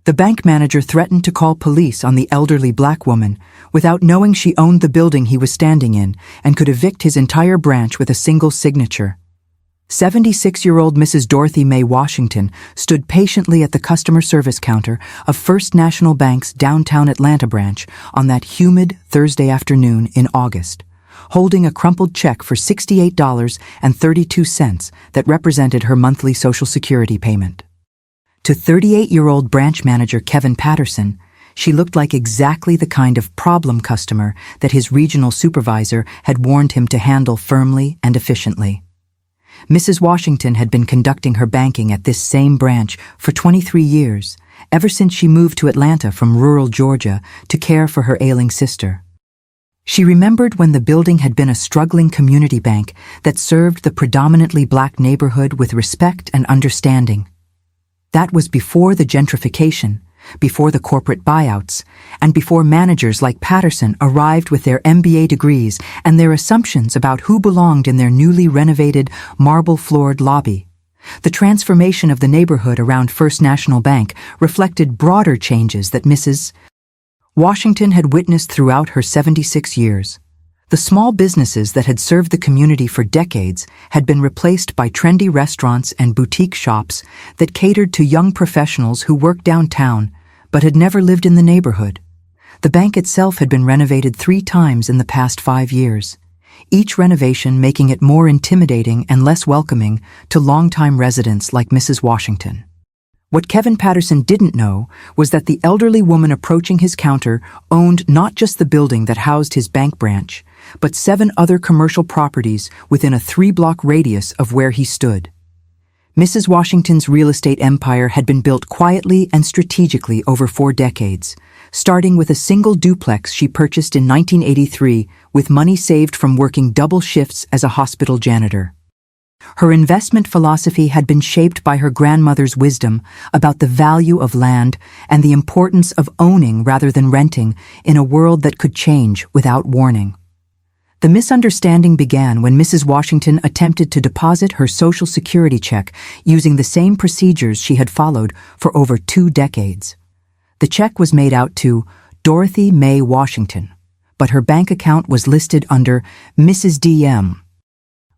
The bank manager threatened to call police on the elderly black woman without knowing she owned the building he was standing in and could evict his entire branch with a single signature. 76-year-old Mrs. Dorothy Mae Washington stood patiently at the customer service counter of First National Bank's downtown Atlanta branch on that humid Thursday afternoon in August, holding a crumpled check for $68.32 that represented her monthly Social Security payment. To 38-year-old branch manager Kevin Patterson, she looked like exactly the kind of problem customer that his regional supervisor had warned him to handle firmly and efficiently. Mrs. Washington had been conducting her banking at this same branch for 23 years, ever since she moved to Atlanta from rural Georgia to care for her ailing sister. She remembered when the building had been a struggling community bank that served the predominantly black neighborhood with respect and understanding. That was before the gentrification, before the corporate buyouts, and before managers like Patterson arrived with their MBA degrees and their assumptions about who belonged in their newly renovated, marble-floored lobby. The transformation of the neighborhood around First National Bank reflected broader changes that Mrs. Washington had witnessed throughout her 76 years. The small businesses that had served the community for decades had been replaced by trendy restaurants and boutique shops that catered to young professionals who worked downtown but had never lived in the neighborhood. The bank itself had been renovated 3 times in the past 5 years, each renovation making it more intimidating and less welcoming to longtime residents like Mrs. Washington. What Kevin Patterson didn't know was that the elderly woman approaching his counter owned not just the building that housed his bank branch, but 7 other commercial properties within a 3-block radius of where he stood. Mrs. Washington's real estate empire had been built quietly and strategically over 4 decades, starting with a single duplex she purchased in 1983 with money saved from working double shifts as a hospital janitor. Her investment philosophy had been shaped by her grandmother's wisdom about the value of land and the importance of owning rather than renting in a world that could change without warning. The misunderstanding began when Mrs. Washington attempted to deposit her Social Security check using the same procedures she had followed for over 2 decades. The check was made out to Dorothy Mae Washington, but her bank account was listed under Mrs. D.M.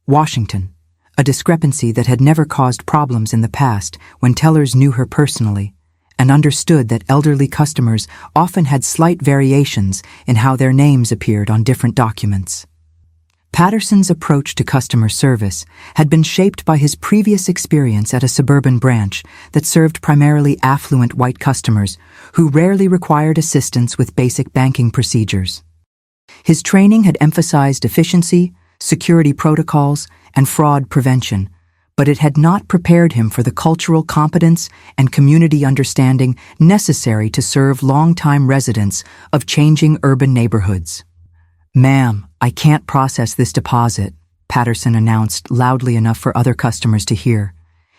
Washington, a discrepancy that had never caused problems in the past when tellers knew her personally and understood that elderly customers often had slight variations in how their names appeared on different documents. Patterson's approach to customer service had been shaped by his previous experience at a suburban branch that served primarily affluent white customers who rarely required assistance with basic banking procedures. His training had emphasized efficiency, security protocols, and fraud prevention, but it had not prepared him for the cultural competence and community understanding necessary to serve longtime residents of changing urban neighborhoods. "Ma'am, I can't process this deposit," Patterson announced loudly enough for other customers to hear,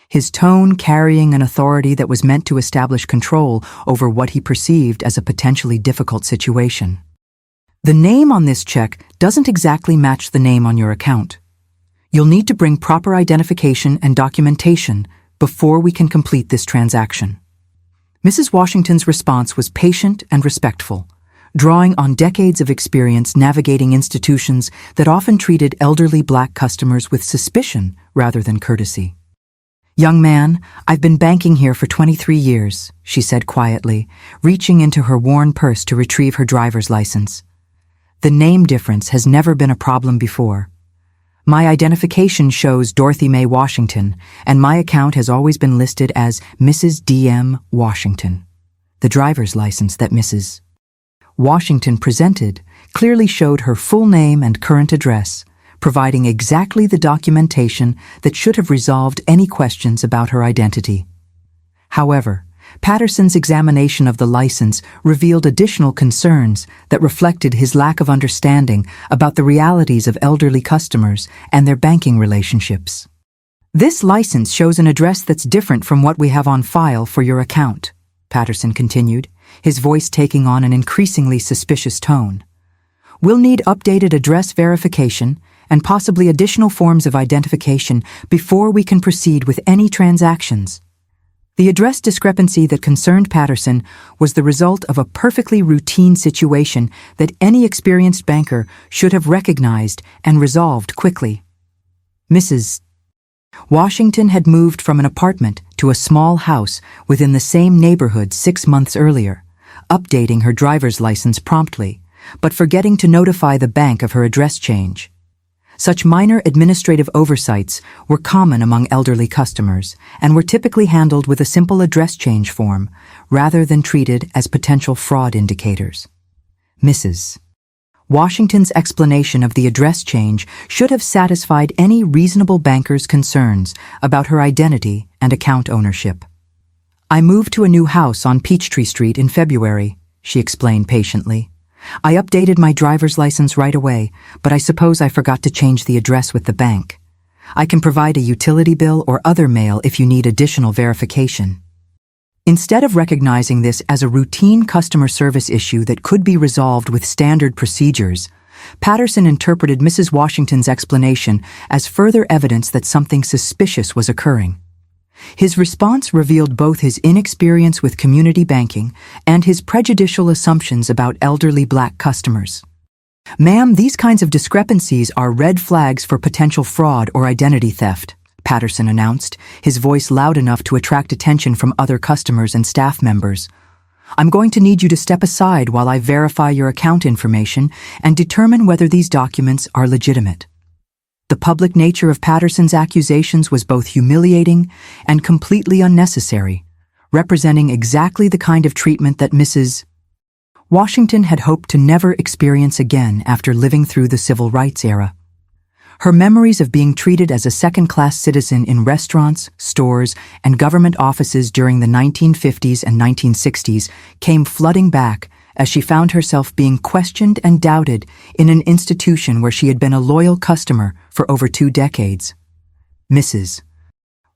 his tone carrying an authority that was meant to establish control over what he perceived as a potentially difficult situation. "The name on this check doesn't exactly match the name on your account. You'll need to bring proper identification and documentation before we can complete this transaction." Mrs. Washington's response was patient and respectful, drawing on decades of experience navigating institutions that often treated elderly black customers with suspicion rather than courtesy. "Young man, I've been banking here for 23 years, she said quietly, reaching into her worn purse to retrieve her driver's license. "The name difference has never been a problem before. My identification shows Dorothy Mae Washington, and my account has always been listed as Mrs. D.M. Washington. The driver's license that Mrs. Washington presented clearly showed her full name and current address, providing exactly the documentation that should have resolved any questions about her identity. However, Patterson's examination of the license revealed additional concerns that reflected his lack of understanding about the realities of elderly customers and their banking relationships. "This license shows an address that's different from what we have on file for your account," Patterson continued, his voice taking on an increasingly suspicious tone. "We'll need updated address verification and possibly additional forms of identification before we can proceed with any transactions." The address discrepancy that concerned Patterson was the result of a perfectly routine situation that any experienced banker should have recognized and resolved quickly. Mrs. Washington had moved from an apartment to a small house within the same neighborhood 6 months earlier, updating her driver's license promptly, but forgetting to notify the bank of her address change. Such minor administrative oversights were common among elderly customers and were typically handled with a simple address change form rather than treated as potential fraud indicators. Mrs. Washington's explanation of the address change should have satisfied any reasonable banker's concerns about her identity and account ownership. "I moved to a new house on Peachtree Street in February," she explained patiently. "I updated my driver's license right away, but I suppose I forgot to change the address with the bank. I can provide a utility bill or other mail if you need additional verification." Instead of recognizing this as a routine customer service issue that could be resolved with standard procedures, Patterson interpreted Mrs. Washington's explanation as further evidence that something suspicious was occurring. His response revealed both his inexperience with community banking and his prejudicial assumptions about elderly black customers. "Ma'am, these kinds of discrepancies are red flags for potential fraud or identity theft," Patterson announced, his voice loud enough to attract attention from other customers and staff members. "I'm going to need you to step aside while I verify your account information and determine whether these documents are legitimate." The public nature of Patterson's accusations was both humiliating and completely unnecessary, representing exactly the kind of treatment that Mrs. Washington had hoped to never experience again after living through the civil rights era. Her memories of being treated as a second-class citizen in restaurants, stores, and government offices during the 1950s and 1960s came flooding back as she found herself being questioned and doubted in an institution where she had been a loyal customer for over 2 decades. Mrs.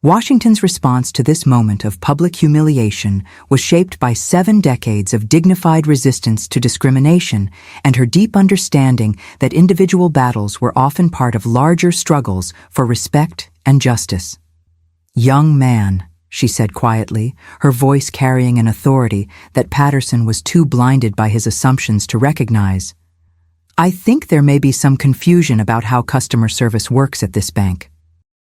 Washington's response to this moment of public humiliation was shaped by 7 decades of dignified resistance to discrimination and her deep understanding that individual battles were often part of larger struggles for respect and justice. "Young man," she said quietly, her voice carrying an authority that Patterson was too blinded by his assumptions to recognize. "I think there may be some confusion about how customer service works at this bank.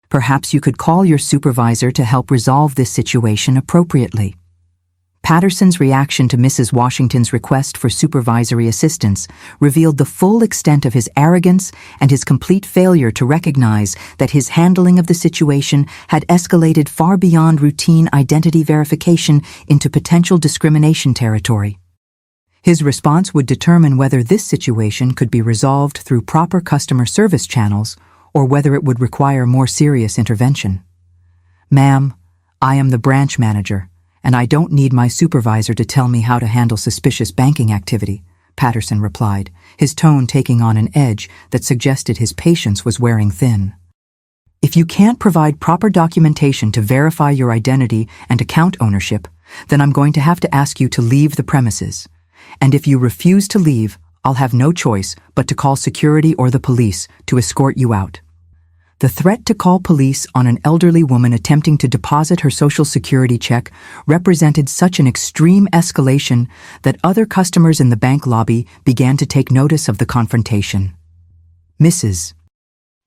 Perhaps you could call your supervisor to help resolve this situation appropriately." Patterson's reaction to Mrs. Washington's request for supervisory assistance revealed the full extent of his arrogance and his complete failure to recognize that his handling of the situation had escalated far beyond routine identity verification into potential discrimination territory. His response would determine whether this situation could be resolved through proper customer service channels or whether it would require more serious intervention. "Ma'am, I am the branch manager, and I don't need my supervisor to tell me how to handle suspicious banking activity," Patterson replied, his tone taking on an edge that suggested his patience was wearing thin. "If you can't provide proper documentation to verify your identity and account ownership, then I'm going to have to ask you to leave the premises. And if you refuse to leave, I'll have no choice but to call security or the police to escort you out." The threat to call police on an elderly woman attempting to deposit her Social Security check represented such an extreme escalation that other customers in the bank lobby began to take notice of the confrontation. Mrs.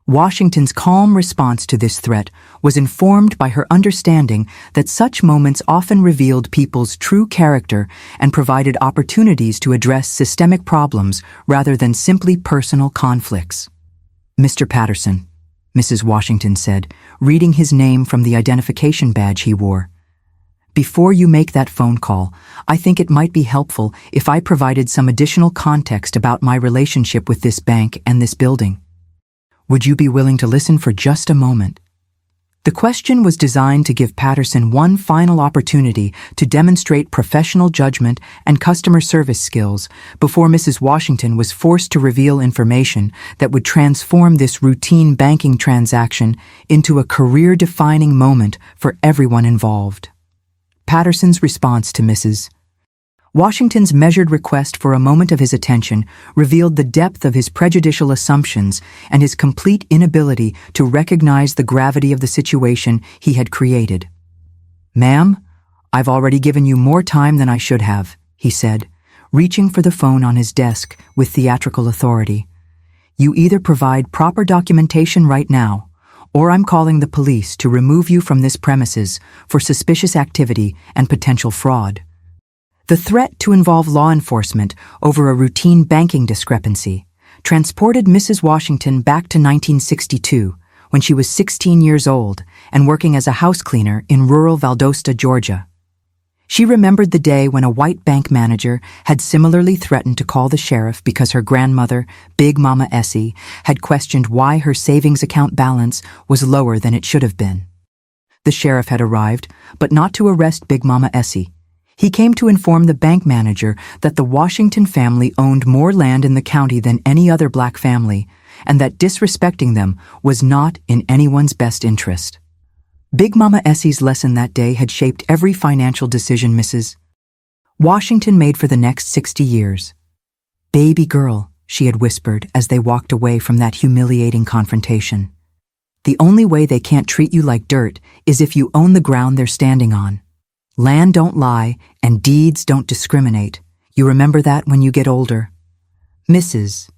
Washington's calm response to this threat was informed by her understanding that such moments often revealed people's true character and provided opportunities to address systemic problems rather than simply personal conflicts. "Mr. Patterson," Mrs. Washington said, reading his name from the identification badge he wore. "Before you make that phone call, I think it might be helpful if I provided some additional context about my relationship with this bank and this building. Would you be willing to listen for just a moment?" The question was designed to give Patterson one final opportunity to demonstrate professional judgment and customer service skills before Mrs. Washington was forced to reveal information that would transform this routine banking transaction into a career-defining moment for everyone involved. Patterson's response to Mrs. Washington's measured request for a moment of his attention revealed the depth of his prejudicial assumptions and his complete inability to recognize the gravity of the situation he had created. "Ma'am, "I've already given you more time than I should have," he said, reaching for the phone on his desk with theatrical authority. "You either provide proper documentation right now, or I'm calling the police to remove you from this premises for suspicious activity and potential fraud." The threat to involve law enforcement over a routine banking discrepancy transported Mrs. Washington back to 1962, when she was 16 years old and working as a house cleaner in rural Valdosta, Georgia. She remembered the day when a white bank manager had similarly threatened to call the sheriff because her grandmother, Big Mama Essie, had questioned why her savings account balance was lower than it should have been. The sheriff had arrived, but not to arrest Big Mama Essie. He came to inform the bank manager that the Washington family owned more land in the county than any other black family, and that disrespecting them was not in anyone's best interest. Big Mama Essie's lesson that day had shaped every financial decision Mrs. Washington made for the next 60 years. "Baby girl," she had whispered as they walked away from that humiliating confrontation. "The only way they can't treat you like dirt is if you own the ground they're standing on. Land don't lie, and deeds don't discriminate. You remember that when you get older." Mrs.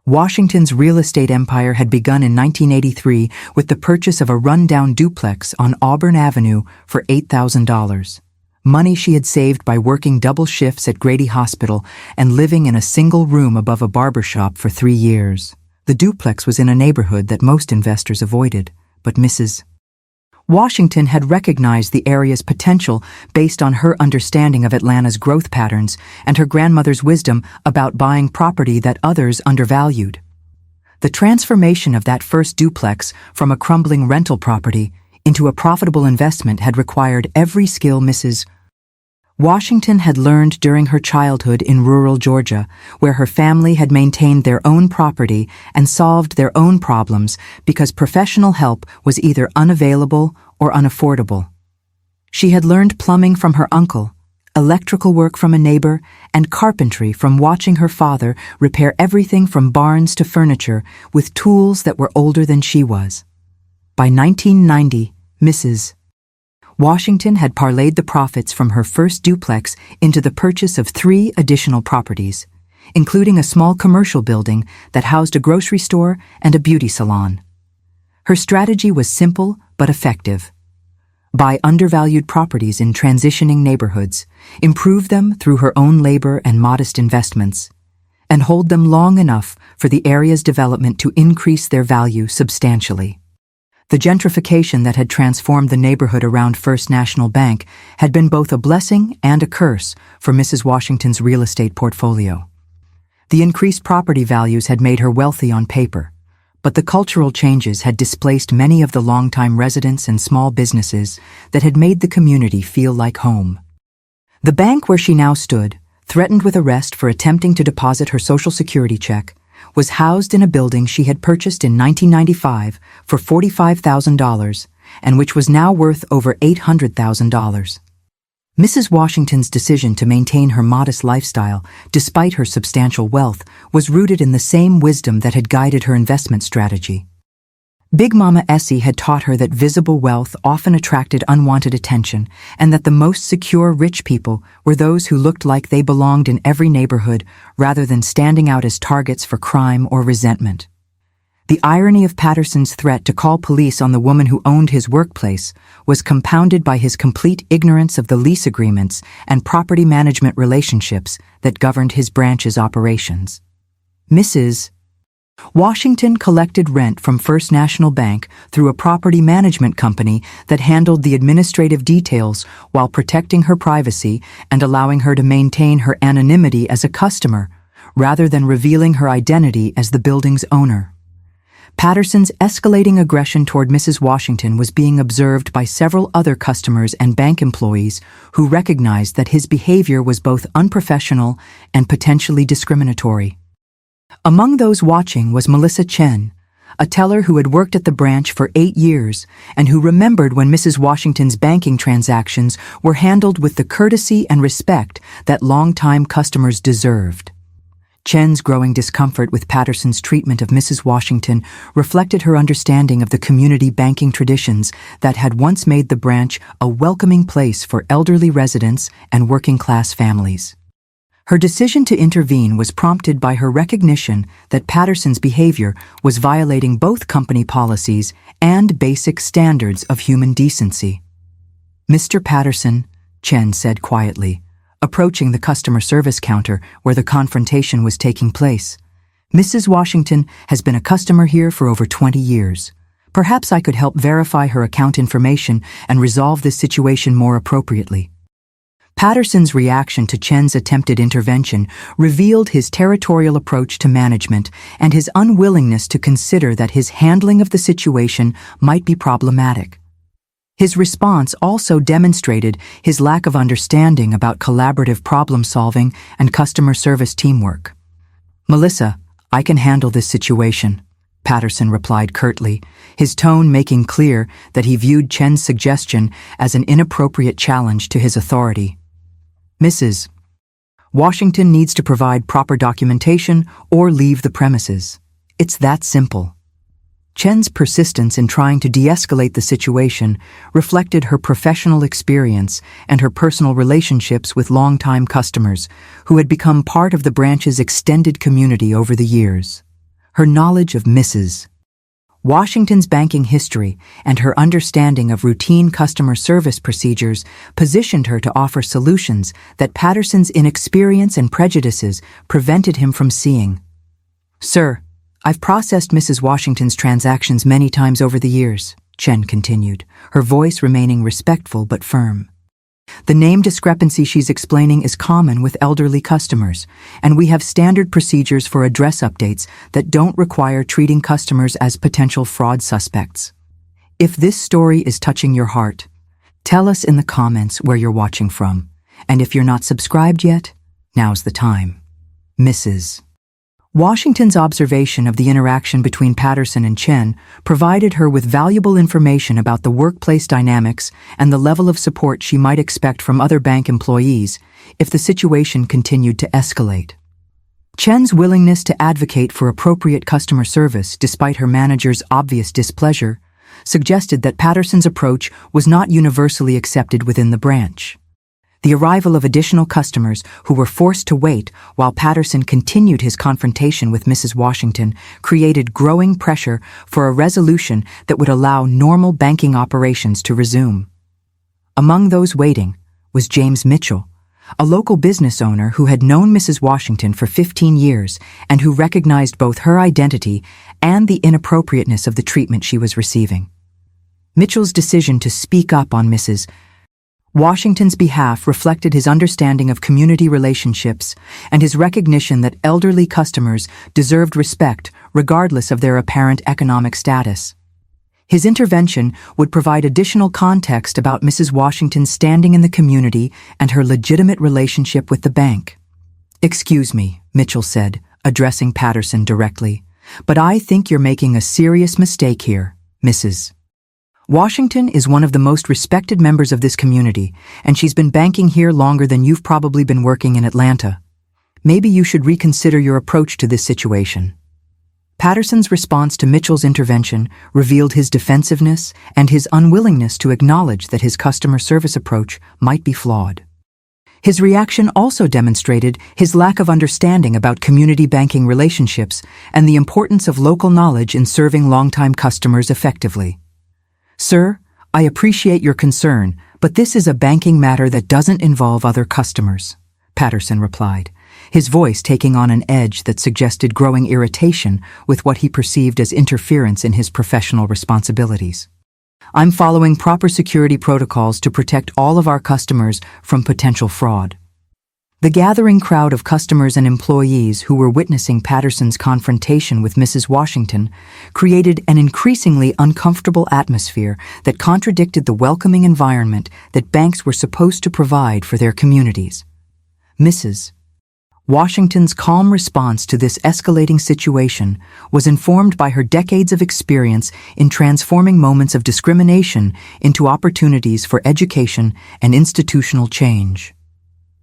Washington's real estate empire had begun in 1983 with the purchase of a run-down duplex on Auburn Avenue for $8,000. Money she had saved by working double shifts at Grady Hospital and living in a single room above a barbershop for 3 years. The duplex was in a neighborhood that most investors avoided, but Mrs. Washington had recognized the area's potential based on her understanding of Atlanta's growth patterns and her grandmother's wisdom about buying property that others undervalued. The transformation of that first duplex from a crumbling rental property into a profitable investment had required every skill Mrs. Washington had learned during her childhood in rural Georgia, where her family had maintained their own property and solved their own problems because professional help was either unavailable or unaffordable. She had learned plumbing from her uncle, electrical work from a neighbor, and carpentry from watching her father repair everything from barns to furniture with tools that were older than she was. By 1990, Mrs. Washington had parlayed the profits from her first duplex into the purchase of 3 additional properties, including a small commercial building that housed a grocery store and a beauty salon. Her strategy was simple but effective. Buy undervalued properties in transitioning neighborhoods, improve them through her own labor and modest investments, and hold them long enough for the area's development to increase their value substantially. The gentrification that had transformed the neighborhood around First National Bank had been both a blessing and a curse for Mrs. Washington's real estate portfolio. The increased property values had made her wealthy on paper, but the cultural changes had displaced many of the longtime residents and small businesses that had made the community feel like home. The bank where she now stood, threatened with arrest for attempting to deposit her Social Security check, was housed in a building she had purchased in 1995 for $45,000 and which was now worth over $800,000. Mrs. Washington's decision to maintain her modest lifestyle, despite her substantial wealth, was rooted in the same wisdom that had guided her investment strategy. Big Mama Essie had taught her that visible wealth often attracted unwanted attention and that the most secure rich people were those who looked like they belonged in every neighborhood rather than standing out as targets for crime or resentment. The irony of Patterson's threat to call police on the woman who owned his workplace was compounded by his complete ignorance of the lease agreements and property management relationships that governed his branch's operations. Mrs. Washington collected rent from First National Bank through a property management company that handled the administrative details while protecting her privacy and allowing her to maintain her anonymity as a customer, rather than revealing her identity as the building's owner. Patterson's escalating aggression toward Mrs. Washington was being observed by several other customers and bank employees who recognized that his behavior was both unprofessional and potentially discriminatory. Among those watching was Melissa Chen, a teller who had worked at the branch for 8 years and who remembered when Mrs. Washington's banking transactions were handled with the courtesy and respect that longtime customers deserved. Chen's growing discomfort with Patterson's treatment of Mrs. Washington reflected her understanding of the community banking traditions that had once made the branch a welcoming place for elderly residents and working-class families. Her decision to intervene was prompted by her recognition that Patterson's behavior was violating both company policies and basic standards of human decency. "Mr. Patterson," Chen said quietly, approaching the customer service counter where the confrontation was taking place. "Mrs. Washington has been a customer here for over 20 years. Perhaps I could help verify her account information and resolve this situation more appropriately." Patterson's reaction to Chen's attempted intervention revealed his territorial approach to management and his unwillingness to consider that his handling of the situation might be problematic. His response also demonstrated his lack of understanding about collaborative problem-solving and customer service teamwork. "Melissa, I can handle this situation," Patterson replied curtly, his tone making clear that he viewed Chen's suggestion as an inappropriate challenge to his authority. "Mrs. Washington needs to provide proper documentation or leave the premises. It's that simple." Chen's persistence in trying to de-escalate the situation reflected her professional experience and her personal relationships with longtime customers who had become part of the branch's extended community over the years. Her knowledge of Mrs. Washington's banking history and her understanding of routine customer service procedures positioned her to offer solutions that Patterson's inexperience and prejudices prevented him from seeing. "Sir, I've processed Mrs. Washington's transactions many times over the years," Chen continued, her voice remaining respectful but firm. "The name discrepancy she's explaining is common with elderly customers, and we have standard procedures for address updates that don't require treating customers as potential fraud suspects. If this story is touching your heart, tell us in the comments where you're watching from, and if you're not subscribed yet, now's the time." Mrs. Washington's observation of the interaction between Patterson and Chen provided her with valuable information about the workplace dynamics and the level of support she might expect from other bank employees if the situation continued to escalate. Chen's willingness to advocate for appropriate customer service despite her manager's obvious displeasure suggested that Patterson's approach was not universally accepted within the branch. The arrival of additional customers who were forced to wait while Patterson continued his confrontation with Mrs. Washington created growing pressure for a resolution that would allow normal banking operations to resume. Among those waiting was James Mitchell, a local business owner who had known Mrs. Washington for 15 years and who recognized both her identity and the inappropriateness of the treatment she was receiving. Mitchell's decision to speak up on Mrs. Washington's behalf reflected his understanding of community relationships and his recognition that elderly customers deserved respect regardless of their apparent economic status. His intervention would provide additional context about Mrs. Washington's standing in the community and her legitimate relationship with the bank. "Excuse me," Mitchell said, addressing Patterson directly, "but I think you're making a serious mistake here, Mrs. Washington is one of the most respected members of this community, and she's been banking here longer than you've probably been working in Atlanta. Maybe you should reconsider your approach to this situation." Patterson's response to Mitchell's intervention revealed his defensiveness and his unwillingness to acknowledge that his customer service approach might be flawed. His reaction also demonstrated his lack of understanding about community banking relationships and the importance of local knowledge in serving longtime customers effectively. "Sir, I appreciate your concern, but this is a banking matter that doesn't involve other customers," Patterson replied, his voice taking on an edge that suggested growing irritation with what he perceived as interference in his professional responsibilities. "I'm following proper security protocols to protect all of our customers from potential fraud." The gathering crowd of customers and employees who were witnessing Patterson's confrontation with Mrs. Washington created an increasingly uncomfortable atmosphere that contradicted the welcoming environment that banks were supposed to provide for their communities. Mrs. Washington's calm response to this escalating situation was informed by her decades of experience in transforming moments of discrimination into opportunities for education and institutional change.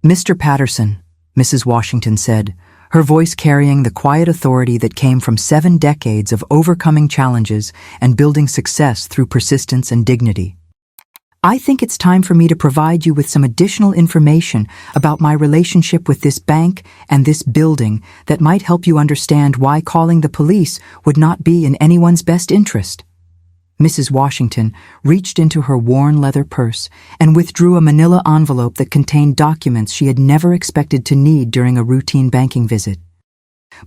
"Mr. Patterson," Mrs. Washington said, her voice carrying the quiet authority that came from 7 decades of overcoming challenges and building success through persistence and dignity. I think it's time for me to provide you with some additional information about my relationship with this bank and this building that might help you understand why calling the police would not be in anyone's best interest. Mrs. Washington reached into her worn leather purse and withdrew a manila envelope that contained documents she had never expected to need during a routine banking visit,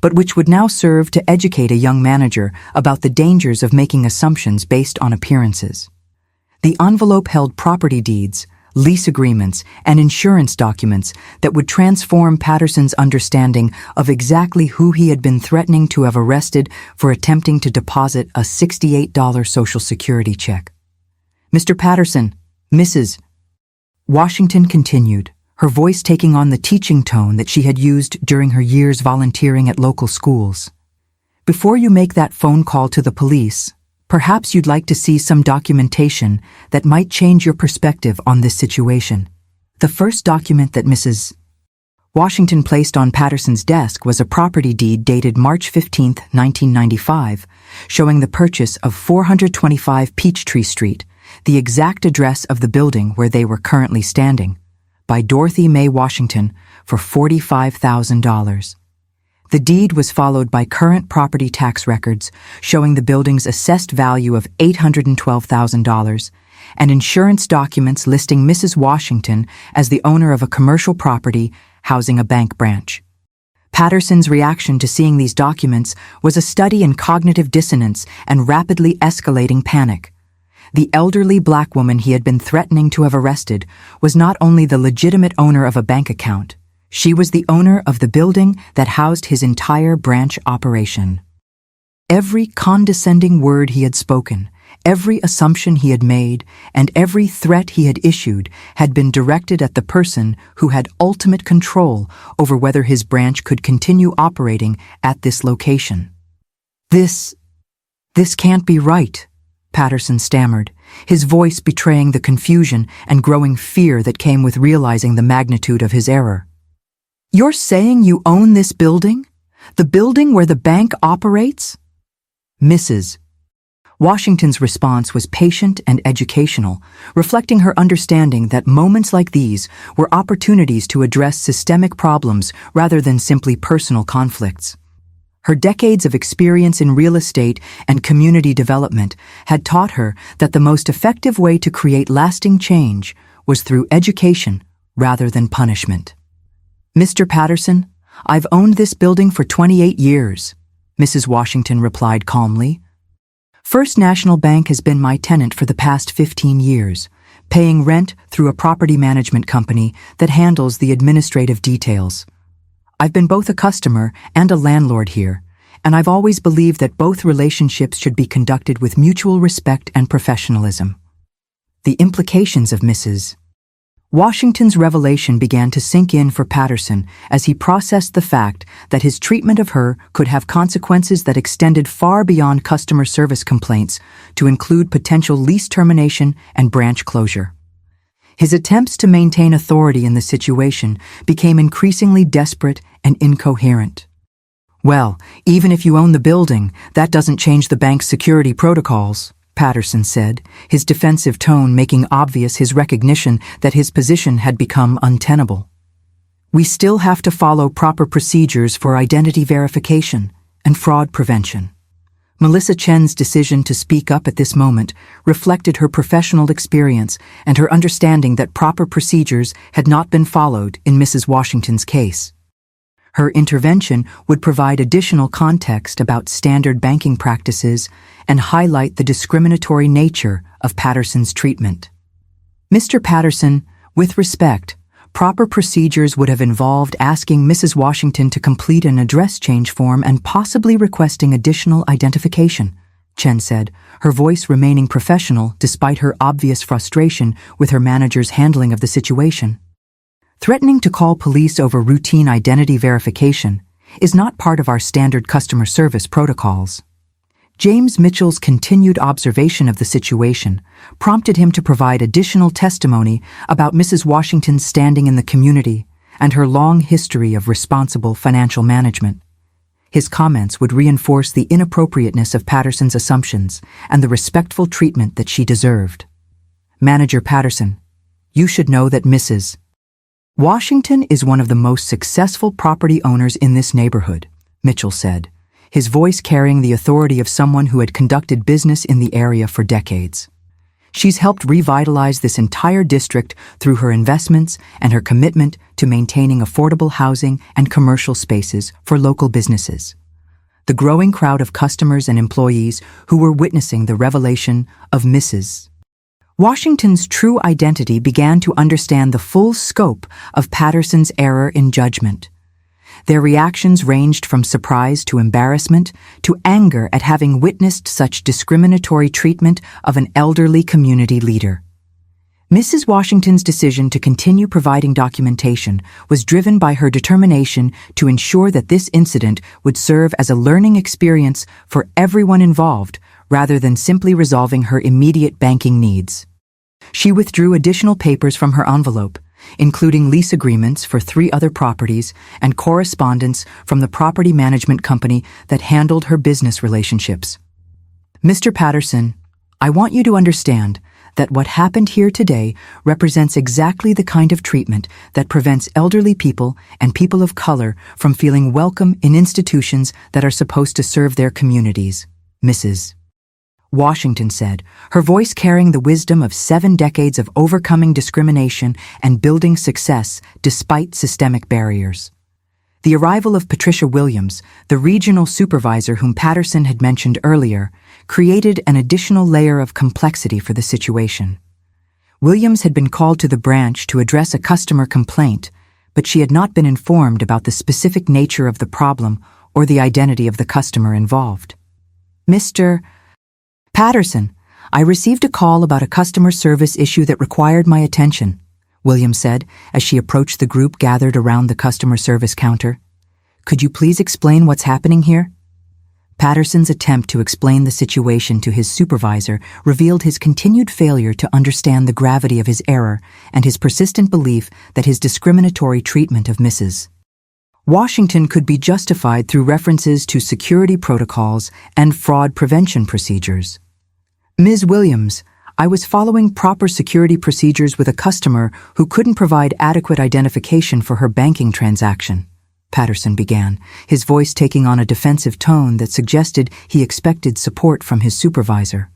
but which would now serve to educate a young manager about the dangers of making assumptions based on appearances. The envelope held property deeds, lease agreements, and insurance documents that would transform Patterson's understanding of exactly who he had been threatening to have arrested for attempting to deposit a $68 Social Security check. "Mr. Patterson, Mrs. Washington continued, her voice taking on the teaching tone that she had used during her years volunteering at local schools. "Before you make that phone call to the police, perhaps you'd like to see some documentation that might change your perspective on this situation." The first document that Mrs. Washington placed on Patterson's desk was a property deed dated March 15, 1995, showing the purchase of 425 Peachtree Street, the exact address of the building where they were currently standing, by Dorothy Mae Washington for $45,000. The deed was followed by current property tax records showing the building's assessed value of $812,000 and insurance documents listing Mrs. Washington as the owner of a commercial property housing a bank branch. Patterson's reaction to seeing these documents was a study in cognitive dissonance and rapidly escalating panic. The elderly black woman he had been threatening to have arrested was not only the legitimate owner of a bank account, she was the owner of the building that housed his entire branch operation. Every condescending word he had spoken, every assumption he had made, and every threat he had issued had been directed at the person who had ultimate control over whether his branch could continue operating at this location. This can't be right," Patterson stammered, his voice betraying the confusion and growing fear that came with realizing the magnitude of his error. "You're saying you own this building? The building where the bank operates?" Mrs. Washington's response was patient and educational, reflecting her understanding that moments like these were opportunities to address systemic problems rather than simply personal conflicts. Her decades of experience in real estate and community development had taught her that the most effective way to create lasting change was through education rather than punishment. "Mr. Patterson, I've owned this building for 28 years, Mrs. Washington replied calmly. "First National Bank has been my tenant for the past 15 years, paying rent through a property management company that handles the administrative details. I've been both a customer and a landlord here, and I've always believed that both relationships should be conducted with mutual respect and professionalism." The implications of Mrs. Washington's revelation began to sink in for Patterson as he processed the fact that his treatment of her could have consequences that extended far beyond customer service complaints to include potential lease termination and branch closure. His attempts to maintain authority in the situation became increasingly desperate and incoherent. "Well, even if you own the building, that doesn't change the bank's security protocols," Patterson said, his defensive tone making obvious his recognition that his position had become untenable. "We still have to follow proper procedures for identity verification and fraud prevention." Melissa Chen's decision to speak up at this moment reflected her professional experience and her understanding that proper procedures had not been followed in Mrs. Washington's case. Her intervention would provide additional context about standard banking practices and highlight the discriminatory nature of Patterson's treatment. "Mr. Patterson, with respect, proper procedures would have involved asking Mrs. Washington to complete an address change form and possibly requesting additional identification," Chen said, her voice remaining professional despite her obvious frustration with her manager's handling of the situation. "Threatening to call police over routine identity verification is not part of our standard customer service protocols." James Mitchell's continued observation of the situation prompted him to provide additional testimony about Mrs. Washington's standing in the community and her long history of responsible financial management. His comments would reinforce the inappropriateness of Patterson's assumptions and the respectful treatment that she deserved. Manager Patterson, you should know that Mrs. Washington is one of the most successful property owners in this neighborhood, Mitchell said, his voice carrying the authority of someone who had conducted business in the area for decades. She's helped revitalize this entire district through her investments and her commitment to maintaining affordable housing and commercial spaces for local businesses. The growing crowd of customers and employees who were witnessing the revelation of Mrs. Washington's true identity began to understand the full scope of Patterson's error in judgment. Their reactions ranged from surprise to embarrassment to anger at having witnessed such discriminatory treatment of an elderly community leader. Mrs. Washington's decision to continue providing documentation was driven by her determination to ensure that this incident would serve as a learning experience for everyone involved, rather than simply resolving her immediate banking needs. She withdrew additional papers from her envelope, including lease agreements for 3 other properties and correspondence from the property management company that handled her business relationships. Mr. Patterson, I want you to understand that what happened here today represents exactly the kind of treatment that prevents elderly people and people of color from feeling welcome in institutions that are supposed to serve their communities, Mrs. Washington said, her voice carrying the wisdom of 7 decades of overcoming discrimination and building success despite systemic barriers. The arrival of Patricia Williams, the regional supervisor whom Patterson had mentioned earlier, created an additional layer of complexity for the situation. Williams had been called to the branch to address a customer complaint, but she had not been informed about the specific nature of the problem or the identity of the customer involved. Mr. Patterson, I received a call about a customer service issue that required my attention, Williams said as she approached the group gathered around the customer service counter. Could you please explain what's happening here? Patterson's attempt to explain the situation to his supervisor revealed his continued failure to understand the gravity of his error and his persistent belief that his discriminatory treatment of Mrs. Washington could be justified through references to security protocols and fraud prevention procedures. Ms. Williams, I was following proper security procedures with a customer who couldn't provide adequate identification for her banking transaction, Patterson began, his voice taking on a defensive tone that suggested he expected support from his supervisor.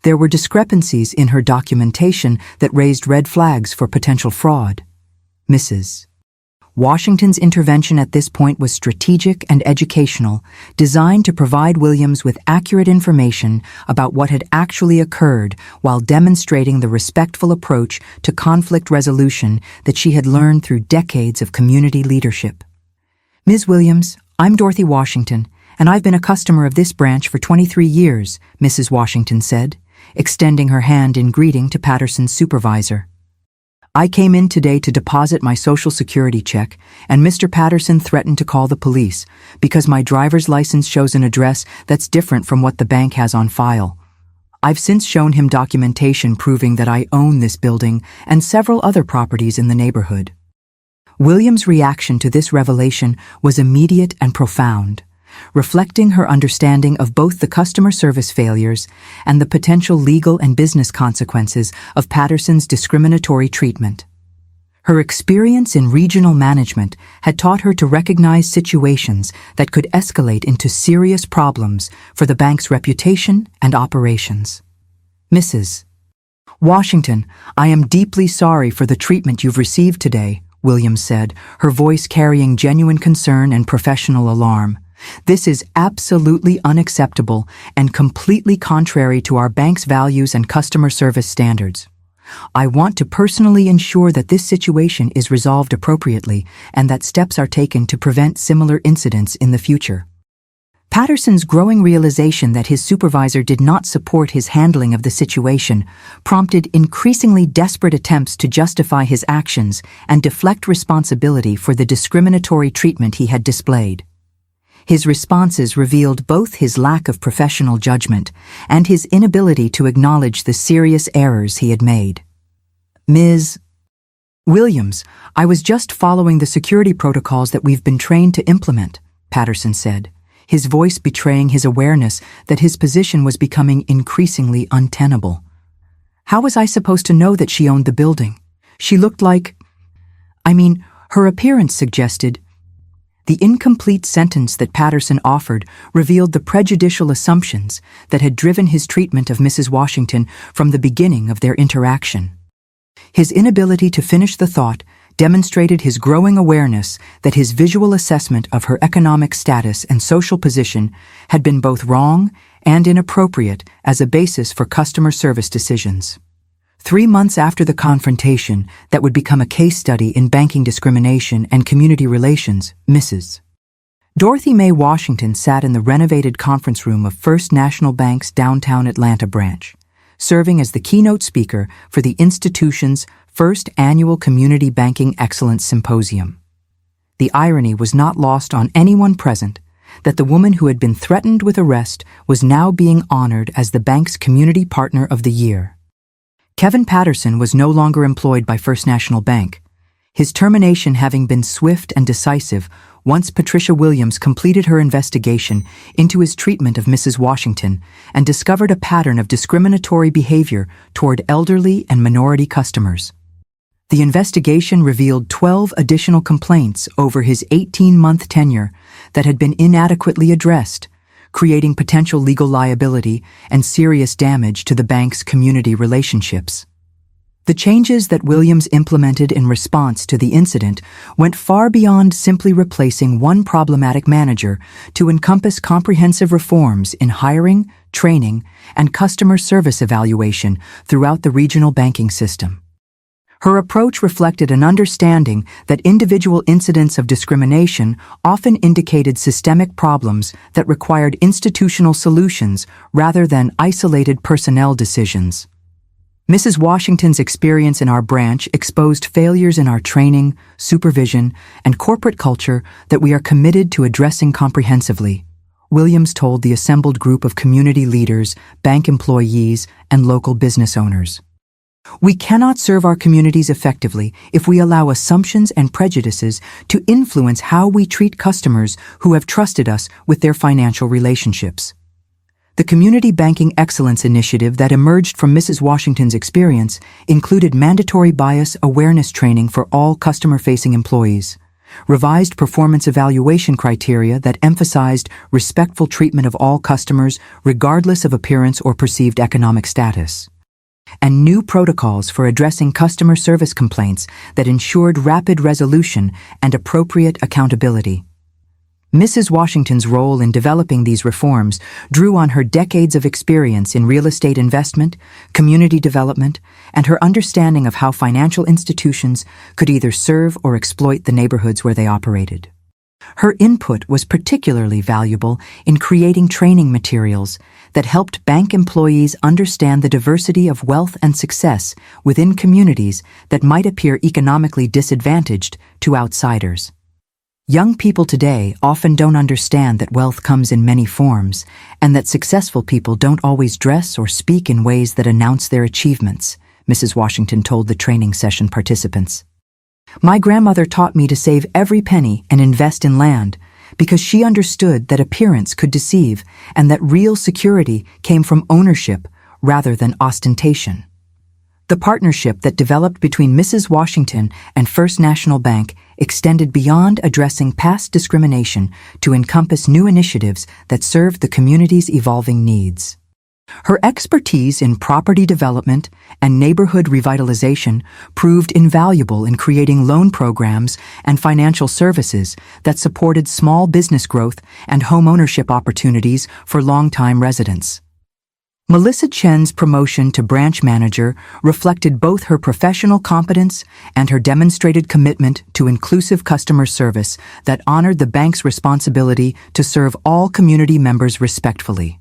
There were discrepancies in her documentation that raised red flags for potential fraud. Mrs. Washington's intervention at this point was strategic and educational, designed to provide Williams with accurate information about what had actually occurred while demonstrating the respectful approach to conflict resolution that she had learned through decades of community leadership. Ms. Williams, I'm Dorothy Washington, and I've been a customer of this branch for 23 years, Mrs. Washington said, extending her hand in greeting to Patterson's supervisor. I came in today to deposit my Social Security check, and Mr. Patterson threatened to call the police because my driver's license shows an address that's different from what the bank has on file. I've since shown him documentation proving that I own this building and several other properties in the neighborhood. Williams' reaction to this revelation was immediate and profound, reflecting her understanding of both the customer service failures and the potential legal and business consequences of Patterson's discriminatory treatment. Her experience in regional management had taught her to recognize situations that could escalate into serious problems for the bank's reputation and operations. Mrs. Washington, I am deeply sorry for the treatment you've received today, Williams said, her voice carrying genuine concern and professional alarm. This is absolutely unacceptable and completely contrary to our bank's values and customer service standards. I want to personally ensure that this situation is resolved appropriately and that steps are taken to prevent similar incidents in the future. Patterson's growing realization that his supervisor did not support his handling of the situation prompted increasingly desperate attempts to justify his actions and deflect responsibility for the discriminatory treatment he had displayed. His responses revealed both his lack of professional judgment and his inability to acknowledge the serious errors he had made. Ms. "Williams, I was just following the security protocols that we've been trained to implement," Patterson said, his voice betraying his awareness that his position was becoming increasingly untenable. "How was I supposed to know that she owned the building? She looked like... her appearance suggested..." The incomplete sentence that Patterson offered revealed the prejudicial assumptions that had driven his treatment of Mrs. Washington from the beginning of their interaction. His inability to finish the thought demonstrated his growing awareness that his visual assessment of her economic status and social position had been both wrong and inappropriate as a basis for customer service decisions. 3 months after the confrontation that would become a case study in banking discrimination and community relations, Mrs. Dorothy Mae Washington sat in the renovated conference room of First National Bank's downtown Atlanta branch, serving as the keynote speaker for the institution's first annual Community Banking Excellence Symposium. The irony was not lost on anyone present that the woman who had been threatened with arrest was now being honored as the bank's Community Partner of the Year. Kevin Patterson was no longer employed by First National Bank, his termination having been swift and decisive once Patricia Williams completed her investigation into his treatment of Mrs. Washington and discovered a pattern of discriminatory behavior toward elderly and minority customers. The investigation revealed 12 additional complaints over his 18-month tenure that had been inadequately addressed, creating potential legal liability and serious damage to the bank's community relationships. The changes that Williams implemented in response to the incident went far beyond simply replacing one problematic manager to encompass comprehensive reforms in hiring, training, and customer service evaluation throughout the regional banking system. Her approach reflected an understanding that individual incidents of discrimination often indicated systemic problems that required institutional solutions rather than isolated personnel decisions. Mrs. Washington's experience in our branch exposed failures in our training, supervision, and corporate culture that we are committed to addressing comprehensively, Williams told the assembled group of community leaders, bank employees, and local business owners. "We cannot serve our communities effectively if we allow assumptions and prejudices to influence how we treat customers who have trusted us with their financial relationships." The Community Banking Excellence Initiative that emerged from Mrs. Washington's experience included mandatory bias awareness training for all customer-facing employees, revised performance evaluation criteria that emphasized respectful treatment of all customers regardless of appearance or perceived economic status, and new protocols for addressing customer service complaints that ensured rapid resolution and appropriate accountability. Mrs. Washington's role in developing these reforms drew on her decades of experience in real estate investment, community development, and her understanding of how financial institutions could either serve or exploit the neighborhoods where they operated. Her input was particularly valuable in creating training materials that helped bank employees understand the diversity of wealth and success within communities that might appear economically disadvantaged to outsiders. Young people today often don't understand that wealth comes in many forms and that successful people don't always dress or speak in ways that announce their achievements, Mrs. Washington told the training session participants. "My grandmother taught me to save every penny and invest in land because she understood that appearance could deceive and that real security came from ownership rather than ostentation." The partnership that developed between Mrs. Washington and First National Bank extended beyond addressing past discrimination to encompass new initiatives that served the community's evolving needs. Her expertise in property development and neighborhood revitalization proved invaluable in creating loan programs and financial services that supported small business growth and home ownership opportunities for longtime residents. Melissa Chen's promotion to branch manager reflected both her professional competence and her demonstrated commitment to inclusive customer service that honored the bank's responsibility to serve all community members respectfully.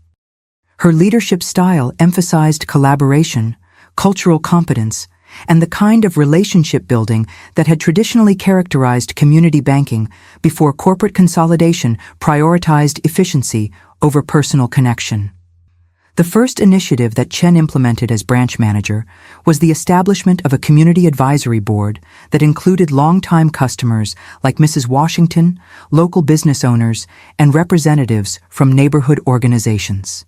Her leadership style emphasized collaboration, cultural competence, and the kind of relationship building that had traditionally characterized community banking before corporate consolidation prioritized efficiency over personal connection. The first initiative that Chen implemented as branch manager was the establishment of a community advisory board that included longtime customers like Mrs. Washington, local business owners, and representatives from neighborhood organizations.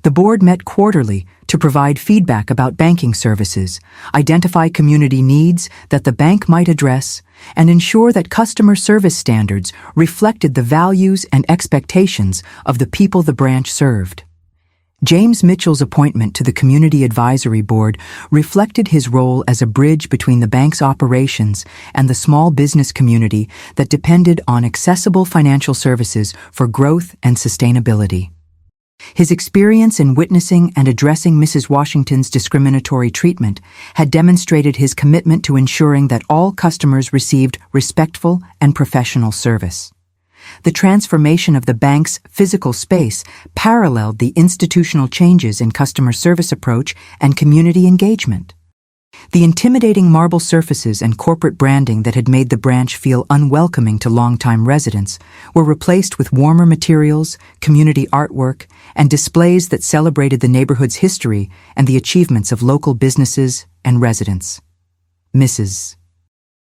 The board met quarterly to provide feedback about banking services, identify community needs that the bank might address, and ensure that customer service standards reflected the values and expectations of the people the branch served. James Mitchell's appointment to the Community Advisory Board reflected his role as a bridge between the bank's operations and the small business community that depended on accessible financial services for growth and sustainability. His experience in witnessing and addressing Mrs. Washington's discriminatory treatment had demonstrated his commitment to ensuring that all customers received respectful and professional service. The transformation of the bank's physical space paralleled the institutional changes in customer service approach and community engagement. The intimidating marble surfaces and corporate branding that had made the branch feel unwelcoming to longtime residents were replaced with warmer materials, community artwork, and displays that celebrated the neighborhood's history and the achievements of local businesses and residents. Mrs.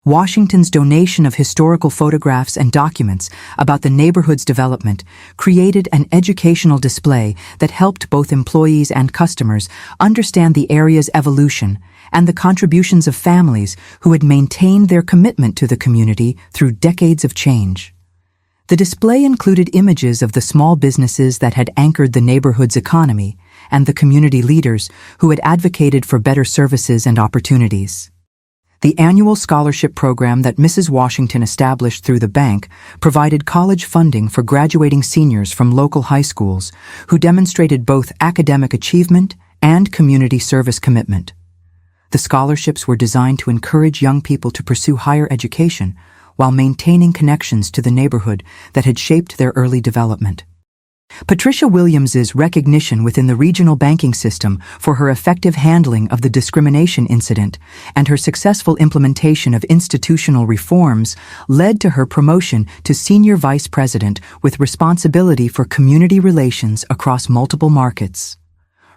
Washington's donation of historical photographs and documents about the neighborhood's development created an educational display that helped both employees and customers understand the area's evolution and the contributions of families who had maintained their commitment to the community through decades of change. The display included images of the small businesses that had anchored the neighborhood's economy and the community leaders who had advocated for better services and opportunities. The annual scholarship program that Mrs. Washington established through the bank provided college funding for graduating seniors from local high schools who demonstrated both academic achievement and community service commitment. The scholarships were designed to encourage young people to pursue higher education while maintaining connections to the neighborhood that had shaped their early development. Patricia Williams's recognition within the regional banking system for her effective handling of the discrimination incident and her successful implementation of institutional reforms led to her promotion to senior vice president with responsibility for community relations across multiple markets.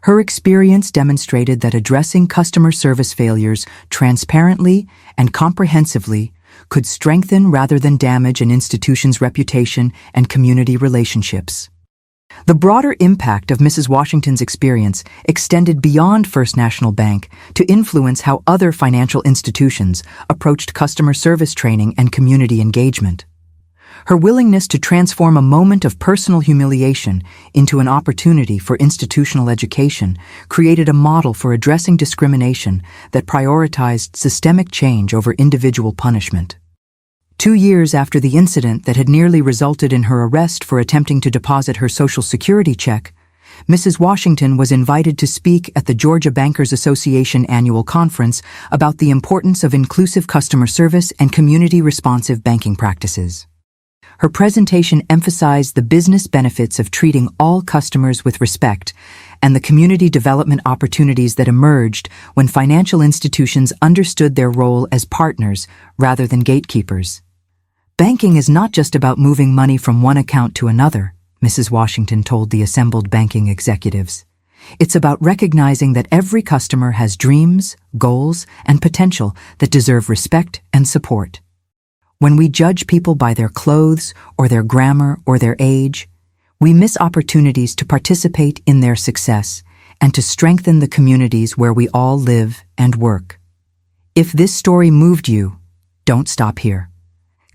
Her experience demonstrated that addressing customer service failures transparently and comprehensively could strengthen rather than damage an institution's reputation and community relationships. The broader impact of Mrs. Washington's experience extended beyond First National Bank to influence how other financial institutions approached customer service training and community engagement. Her willingness to transform a moment of personal humiliation into an opportunity for institutional education created a model for addressing discrimination that prioritized systemic change over individual punishment. 2 years after the incident that had nearly resulted in her arrest for attempting to deposit her Social Security check, Mrs. Washington was invited to speak at the Georgia Bankers Association annual conference about the importance of inclusive customer service and community-responsive banking practices. Her presentation emphasized the business benefits of treating all customers with respect and the community development opportunities that emerged when financial institutions understood their role as partners rather than gatekeepers. Banking is not just about moving money from one account to another, Mrs. Washington told the assembled banking executives. It's about recognizing that every customer has dreams, goals, and potential that deserve respect and support. When we judge people by their clothes or their grammar or their age, we miss opportunities to participate in their success and to strengthen the communities where we all live and work. If this story moved you, don't stop here.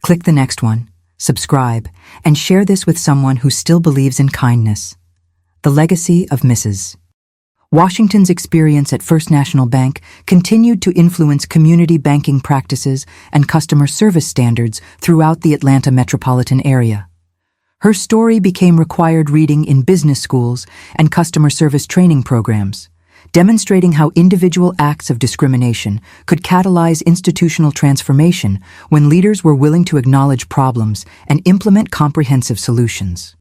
Click the next one, subscribe, and share this with someone who still believes in kindness. The legacy of Mrs. Washington's experience at First National Bank continued to influence community banking practices and customer service standards throughout the Atlanta metropolitan area. Her story became required reading in business schools and customer service training programs, demonstrating how individual acts of discrimination could catalyze institutional transformation when leaders were willing to acknowledge problems and implement comprehensive solutions.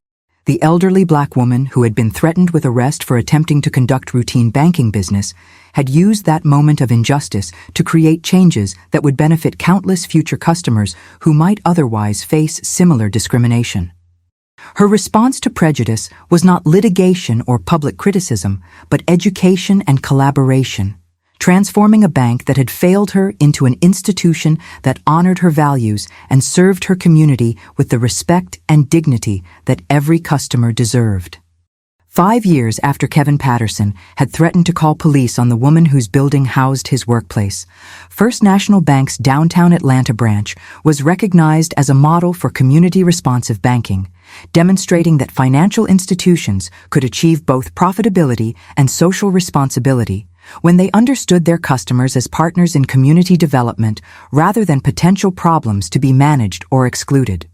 The elderly black woman who had been threatened with arrest for attempting to conduct routine banking business had used that moment of injustice to create changes that would benefit countless future customers who might otherwise face similar discrimination. Her response to prejudice was not litigation or public criticism, but education and collaboration, transforming a bank that had failed her into an institution that honored her values and served her community with the respect and dignity that every customer deserved. 5 years after Kevin Patterson had threatened to call police on the woman whose building housed his workplace, First National Bank's downtown Atlanta branch was recognized as a model for community-responsive banking, demonstrating that financial institutions could achieve both profitability and social responsibility when they understood their customers as partners in community development rather than potential problems to be managed or excluded.